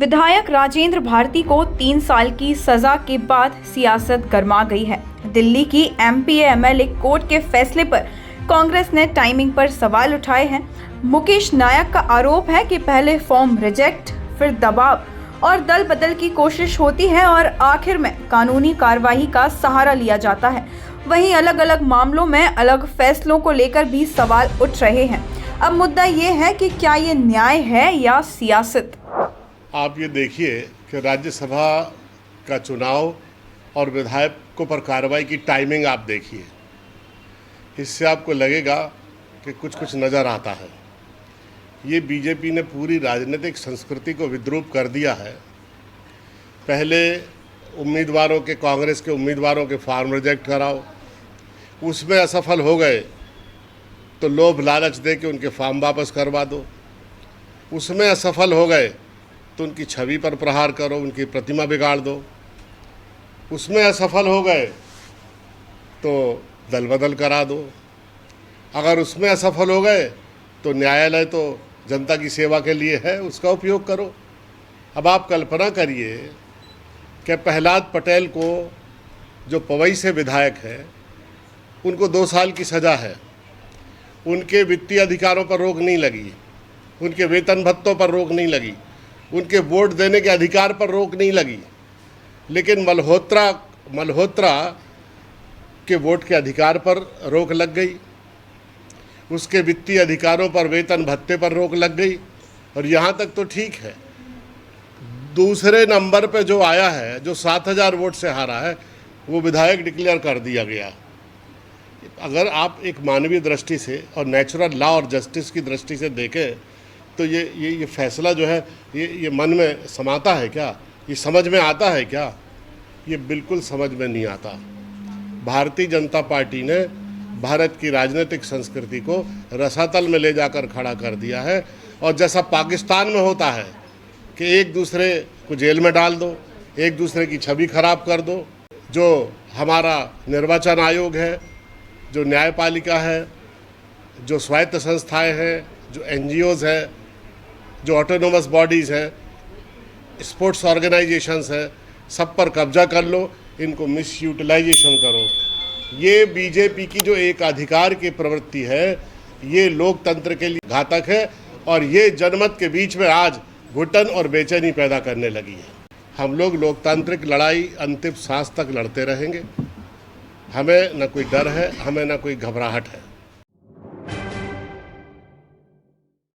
विधायक राजेंद्र भारती को 3 साल की सजा के बाद सियासत गर्मा गई है। दिल्ली की एमपीए-एमएलए कोर्ट के फैसले पर कांग्रेस ने टाइमिंग पर सवाल उठाए हैं। मुकेश नायक का आरोप है कि पहले फॉर्म रिजेक्ट, फिर दबाव और दल बदल की कोशिश होती है और आखिर में कानूनी कार्रवाई का सहारा लिया जाता है। वहीं अलग अलग मामलों में अलग फैसलों को लेकर भी सवाल उठ रहे हैं। अब मुद्दा ये है कि क्या ये न्याय है या सियासत। आप ये देखिए कि राज्यसभा का चुनाव और विधायकों पर कार्रवाई की टाइमिंग आप देखिए, इससे आपको लगेगा कि कुछ नज़र आता है। ये बीजेपी ने पूरी राजनीतिक संस्कृति को विद्रूप कर दिया है। पहले उम्मीदवारों के, कांग्रेस के उम्मीदवारों के फॉर्म रिजेक्ट कराओ, उसमें असफल हो गए तो लोभ लालच दे के उनके फॉर्म वापस करवा दो। उसमें असफल हो गए तो उनकी छवि पर प्रहार करो, उनकी प्रतिमा बिगाड़ दो। उसमें असफल हो गए तो दल बदल करा दो। अगर उसमें असफल हो गए तो न्यायालय तो जनता की सेवा के लिए है, उसका उपयोग करो। अब आप कल्पना करिए कि प्रहलाद पटेल को, जो पवई से विधायक है, उनको 2 साल की सज़ा है। उनके वित्तीय अधिकारों पर रोक नहीं लगी, उनके वेतन भत्तों पर रोक नहीं लगी, उनके वोट देने के अधिकार पर रोक नहीं लगी, लेकिन मल्होत्रा के वोट के अधिकार पर रोक लग गई, उसके वित्तीय अधिकारों पर, वेतन भत्ते पर रोक लग गई। और यहाँ तक तो ठीक है, दूसरे नंबर पे जो आया है, जो 7000 वोट से हारा है, वो विधायक डिक्लेयर कर दिया गया। अगर आप एक मानवीय दृष्टि से और नेचुरल लॉ और जस्टिस की दृष्टि से देखें तो ये फैसला जो है, ये मन में समाता है क्या? ये समझ में आता है क्या? ये बिल्कुल समझ में नहीं आता। भारतीय जनता पार्टी ने भारत की राजनीतिक संस्कृति को रसातल में ले जाकर खड़ा कर दिया है। और जैसा पाकिस्तान में होता है कि एक दूसरे को जेल में डाल दो, एक दूसरे की छवि खराब कर दो, जो हमारा निर्वाचन आयोग है, जो न्यायपालिका है, जो स्वायत्त संस्थाएं हैं, जो एनजीओज़ है, जो ऑटोनोमस बॉडीज़ हैं, स्पोर्ट्स ऑर्गेनाइजेशंस हैं, सब पर कब्जा कर लो, इनको मिस यूटिलाइजेशन करो। ये बीजेपी की जो एक अधिकार की प्रवृत्ति है, ये लोकतंत्र के लिए घातक है और ये जनमत के बीच में आज घुटन और बेचैनी पैदा करने लगी है। हम लोग लोकतांत्रिक लड़ाई अंतिम सांस तक लड़ते रहेंगे। हमें न कोई डर है, हमें न कोई घबराहट है।